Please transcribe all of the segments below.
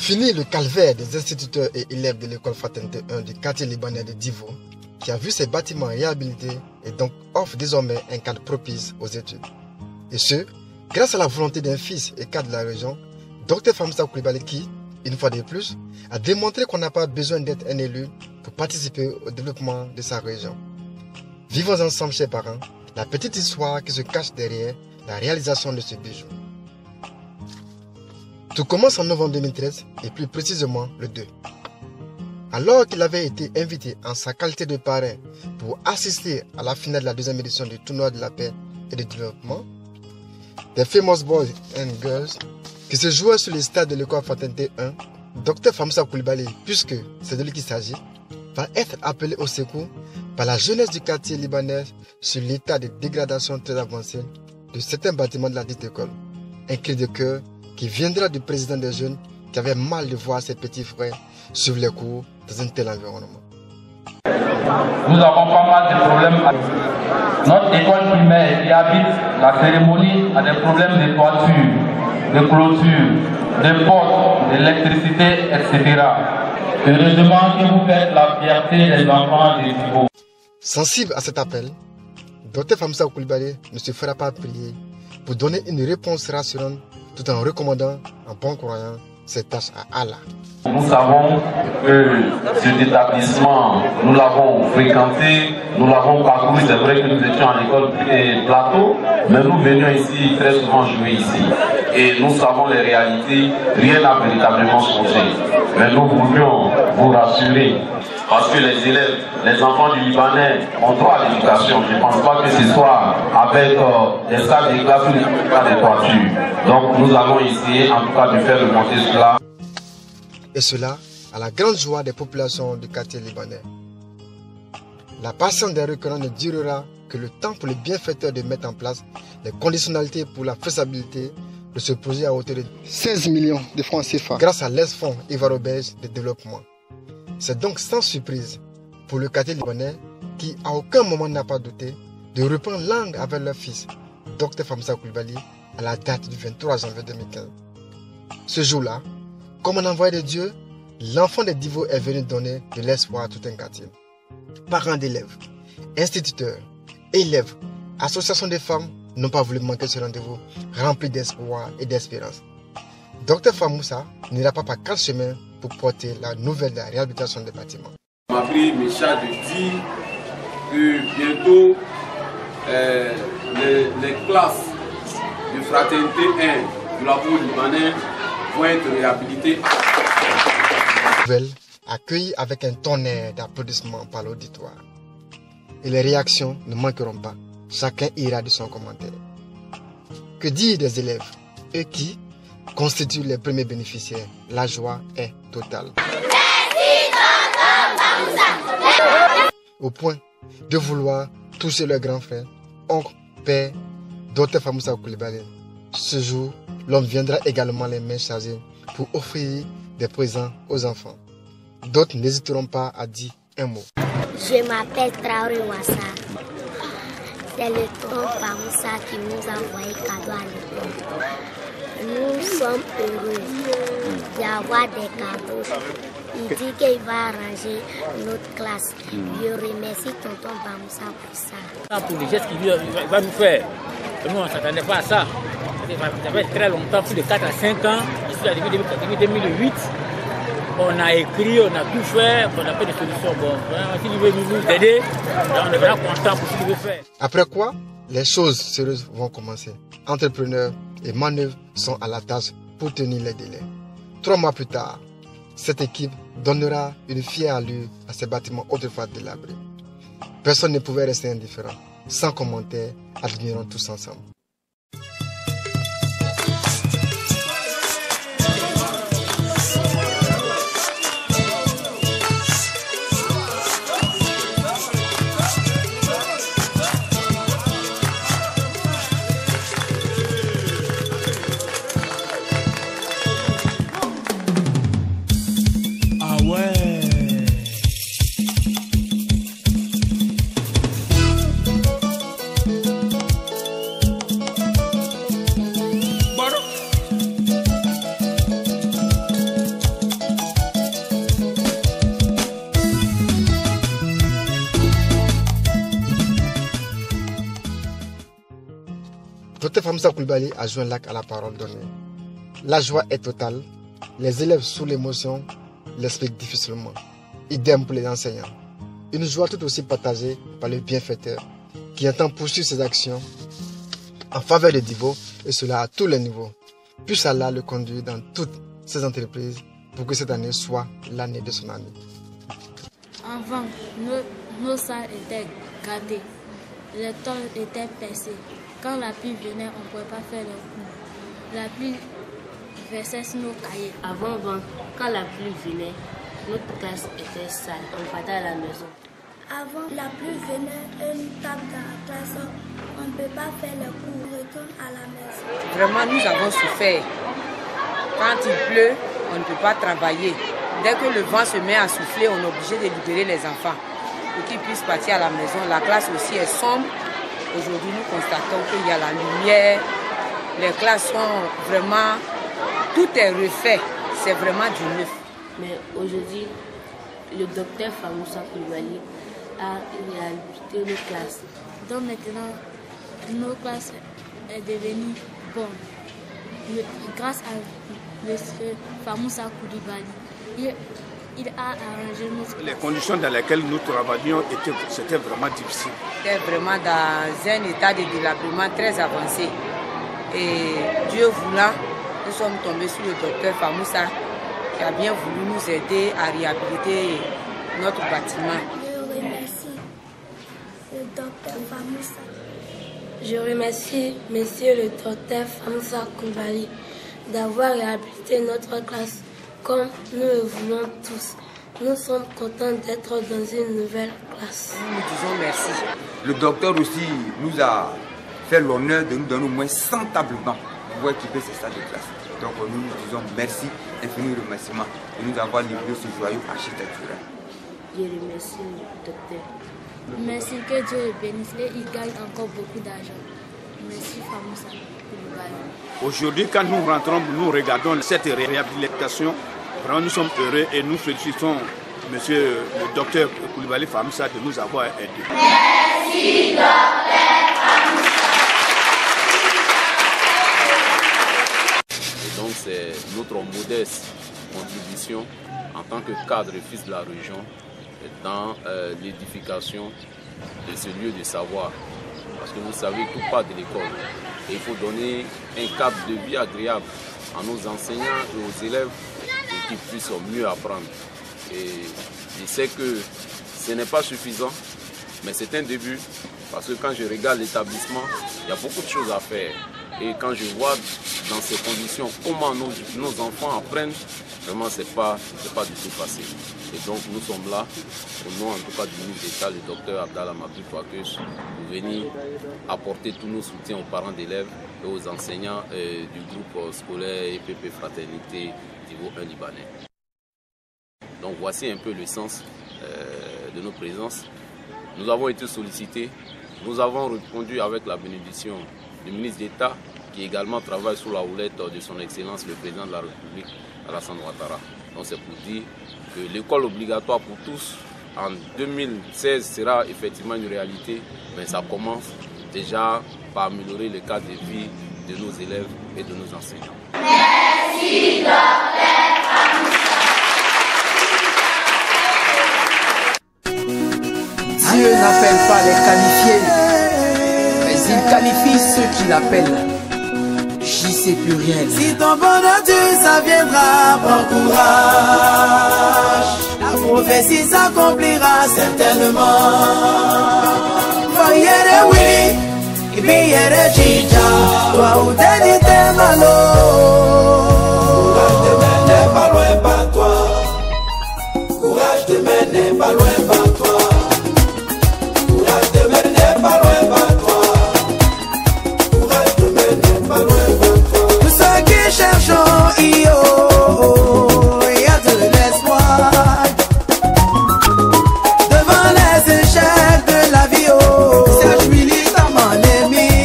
Fini le calvaire des instituteurs et élèves de l'école Fraternité 1 du quartier libanais de Divo, qui a vu ses bâtiments réhabilités et donc offre désormais un cadre propice aux études. Et ce, grâce à la volonté d'un fils et cadre de la région, Dr Famoussa Coulibaly qui, une fois de plus, a démontré qu'on n'a pas besoin d'être un élu pour participer au développement de sa région. Vivons ensemble, chers parents, la petite histoire qui se cache derrière la réalisation de ce bijou. Tout commence en novembre 2013 et plus précisément le 2. Alors qu'il avait été invité en sa qualité de parrain pour assister à la finale de la deuxième édition du tournoi de la paix et du développement, des Famous Boys and Girls, qui se jouait sur les stades de l'école Fraternité 1, Dr Famoussa Coulibaly, puisque c'est de lui qu'il s'agit, va être appelé au secours par la jeunesse du quartier libanais sur l'état de dégradation très avancé de certains bâtiments de la dite école. Un cri de cœur qui viendra du président des jeunes qui avait mal de voir ses petits frères suivre les cours dans un tel environnement. Nous avons pas mal de problèmes. Notre école primaire qui habite la cérémonie a des problèmes de toiture, de clôture, de portes, d'électricité, etc. Heureusement que vous faites la fierté des enfants de Divo. Sensible à cet appel, Dr Famoussa Coulibaly ne se fera pas prier pour donner une réponse rassurante tout en recommandant en bon croyant ses tâches à Allah. Nous savons que cet établissement, nous l'avons fréquenté, nous l'avons parcouru. C'est vrai que nous étions à l'école plateau, mais nous venions ici très souvent jouer ici. Et nous savons les réalités, rien n'a véritablement changé. Mais nous voulions vous rassurer, parce que les élèves, les enfants du Libanais ont droit à l'éducation. Je ne pense pas que ce soit avec des salles de classe ou des salles de toiture. Donc nous allons essayer en tout cas de faire remonter cela. Et cela à la grande joie des populations du quartier libanais. La patience des requérants ne durera que le temps pour les bienfaiteurs de mettre en place les conditionnalités pour la faisabilité de ce projet à hauteur de 16 millions de francs CFA grâce à l'ES-Fonds Ivoire-Belge de développement. C'est donc sans surprise pour le quartier libanais qui à aucun moment n'a pas douté de reprendre langue avec leur fils, Dr Famoussa Coulibaly, à la date du 23 janvier 2015. Ce jour-là, comme un envoyé de Dieu, l'enfant de Divo est venu donner de l'espoir à tout un quartier. Parents d'élèves, instituteurs, élèves, associations de femmes n'ont pas voulu manquer ce rendez-vous rempli d'espoir et d'espérance. Dr Famoussa n'ira pas par 4 chemins pour porter la nouvelle de la réhabilitation des bâtiments. On m'a pris mes chats de dire que bientôt les classes de Fraternité 1 de la Bourg libanais vont être réhabilitées. Nouvelle accueillie avec un tonnerre d'applaudissements par l'auditoire. Et les réactions ne manqueront pas. Chacun ira de son commentaire. Que dire des élèves, eux qui constituent les premiers bénéficiaires? La joie est totale. Au point de vouloir toucher leur grand frère, oncle, père, Dr Famoussa Coulibaly. Ce jour, l'homme viendra également les mains chargées pour offrir des présents aux enfants. D'autres n'hésiteront pas à dire un mot. Je m'appelle Traoré Ouassa. C'est le tonton Famoussa qui nous a envoyé cadeau à l'école. Nous sommes heureux d'avoir des cadeaux. Il dit qu'il va arranger notre classe. Je remercie tonton Famoussa pour ça. Pour les gestes qu'il va nous faire, nous on ne s'attendait pas à ça. Ça fait très longtemps, plus de 4 à 5 ans, ici depuis 2008. On a écrit, on a tout fait, on a fait des solutions. Bon, s'il veut nous aider, on est vraiment content pour ce qu'il veut faire. Après quoi, les choses sérieuses vont commencer. Entrepreneurs et manœuvres sont à la tâche pour tenir les délais. 3 mois plus tard, cette équipe donnera une fière allure à ces bâtiments autrefois délabrés. Personne ne pouvait rester indifférent. Sans commentaire, admirons tous ensemble. Dr Famoussa Coulibaly a joint l'acte à la parole donnée. La joie est totale. Les élèves sous l'émotion l'expliquent difficilement. Idem pour les enseignants. Une joie tout aussi partagée par le bienfaiteur qui entend poursuivre ses actions en faveur de Divo et cela à tous les niveaux. Puisse Allah le conduire dans toutes ses entreprises pour que cette année soit l'année de son année. Avant, nos salles étaient gâtées, les tôles étaient percées. Quand la pluie venait, on ne pouvait pas faire les cours. La pluie versait sur nos cahiers. Avant, quand la pluie venait, notre classe était sale, on partait à la maison. Avant, la pluie venait, une table dans la classe, on ne peut pas faire les cours, on retourne à la maison. Vraiment, nous avons souffert. Quand il pleut, on ne peut pas travailler. Dès que le vent se met à souffler, on est obligé de libérer les enfants pour qu'ils puissent partir à la maison. La classe aussi est sombre. Aujourd'hui, nous constatons qu'il y a la lumière. Les classes sont vraiment... Tout est refait. C'est vraiment du neuf. Mais aujourd'hui, le docteur Famoussa Coulibaly a réhabilité nos classes. Donc maintenant, nos classes est devenue bonne. Grâce à M. Famoussa Coulibaly, il a arrangé nos... Les conditions dans lesquelles nous travaillions, c'était vraiment difficile. C'était vraiment dans un état de délabrement très avancé. Et Dieu voulant, nous sommes tombés sur le docteur Famoussa qui a bien voulu nous aider à réhabiliter notre bâtiment. Je remercie le docteur Famoussa. Je remercie monsieur le docteur Famoussa Coulibaly d'avoir réhabilité notre classe comme nous le voulons tous. Nous sommes contents d'être dans une nouvelle classe. Nous disons merci. Le docteur aussi nous a fait l'honneur de nous donner au moins 100 tables bancs pour équiper ces salles de classe. Donc nous disons merci, infini remerciement de nous avoir livré ce joyau architectural. Je remercie le docteur. Merci, que Dieu le bénisse et il gagne encore beaucoup d'argent. Merci Famoussa Coulibaly. Aujourd'hui, quand nous rentrons, nous regardons cette réhabilitation. Vraiment, nous sommes heureux et nous félicitons monsieur le docteur Coulibaly Famoussa de nous avoir aidés. Merci, docteur Famoussa. Et donc, c'est notre modeste contribution en tant que cadre et fils de la région dans l'édification de ce lieu de savoir. Parce que vous savez, tout part de l'école. Et il faut donner un cadre de vie agréable à nos enseignants et aux élèves pour qu'ils puissent mieux apprendre. Et je sais que ce n'est pas suffisant, mais c'est un début. Parce que quand je regarde l'établissement, il y a beaucoup de choses à faire. Et quand je vois dans ces conditions comment nos enfants apprennent, vraiment c'est pas du tout facile. Et donc nous sommes là, au nom en tout cas du ministre d'État, le docteur Abdallah Mabdou Touakeus, pour venir apporter tous nos soutiens aux parents d'élèves et aux enseignants du groupe scolaire EPP Fraternité Divo 1 Libanais. Donc voici un peu le sens de nos présences. Nous avons été sollicités, nous avons répondu avec la bénédiction du ministre d'État qui également travaille sous la houlette de son Excellence le Président de la République, Alassane Ouattara. Donc c'est pour dire que l'école obligatoire pour tous en 2016 sera effectivement une réalité, mais ça commence déjà par améliorer le cadre de vie de nos élèves et de nos enseignants. Merci, docteur Famoussa. Dieu n'appelle pas les qualifiés, mais il qualifie ceux qui l'appellent. J'y sais plus rien. Si ton bonheur ça viendra, prends courage. La prophétie s'accomplira certainement. Voyez les oui, et bien les chicha. Toi ou t'es dit malo. Courage te mène pas loin par toi. Courage te mène pas loin par toi. Courage te mène pas loin par toi. Courage te mène pas loin par toi. Tous ceux qui cherchent il y a de l'espoir. Devant les échecs de la vie, Serge militamment l'ennemi.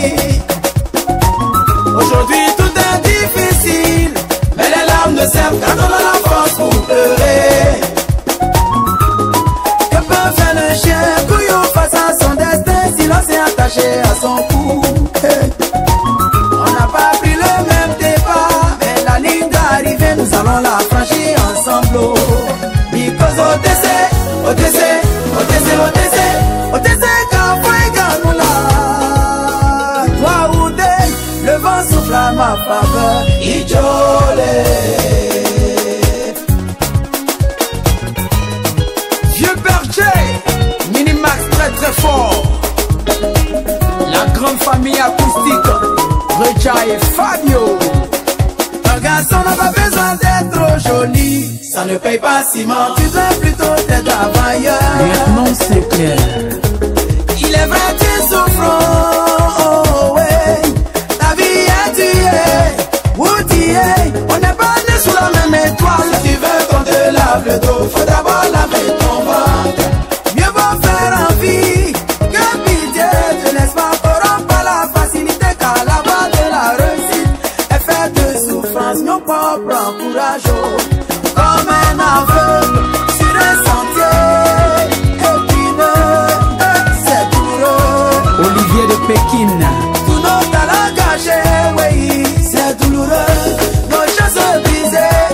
Aujourd'hui tout est difficile, mais les larmes ne servent qu'à donner la force pour pleurer. Que peut faire le chien couillon face à son destin, silence est attaché à son cou. Hey. on l'a franchi ensemble. Because OTC, OTC, OTC, OTC, OTC, Kapoïganoula. Toi ou deux, le vent souffle à ma faveur. Ijolé. Vieux berger, Minimax très très fort. La grande famille acoustique, Recha et Fabio. Un garçon n'a pas besoin d'être trop joli. Ça ne paye pas ciment, tu dois plutôt être travailleur. Maintenant c'est clair. Il est vrai tu souffres, oh ouais. Ta vie est tuée, où tu es. On n'est pas né sous la même étoile. Si tu veux qu'on te lave le dos, faut d'abord laver ton ventre. Mieux vaut faire envie que pitié. Te laisse pas corrompre par la facilité, car la voie de la réussite est faite de souffrance. Nos propres encourageants, comme un aveugle sur un sentier épineux, c'est douloureux. Olivier de Pékin. Tous nos talents gâchés, oui, c'est douloureux. Nos chances brisées,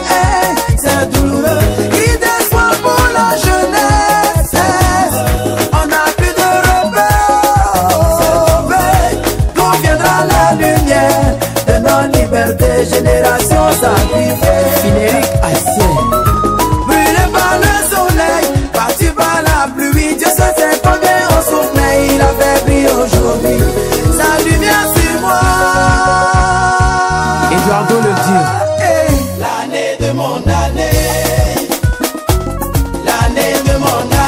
c'est douloureux. Il d'espoir pour la jeunesse, on n'a plus de repères. D'où viendra la lumière de nos libertés, génération sacrifiée. Frédéric Assier. Brûlé par le soleil, battu par la pluie. Dieu sait combien on souffre, mais il a fait briller aujourd'hui sa lumière sur moi. Eduardo le Dieu. L'année de mon année, l'année de mon année.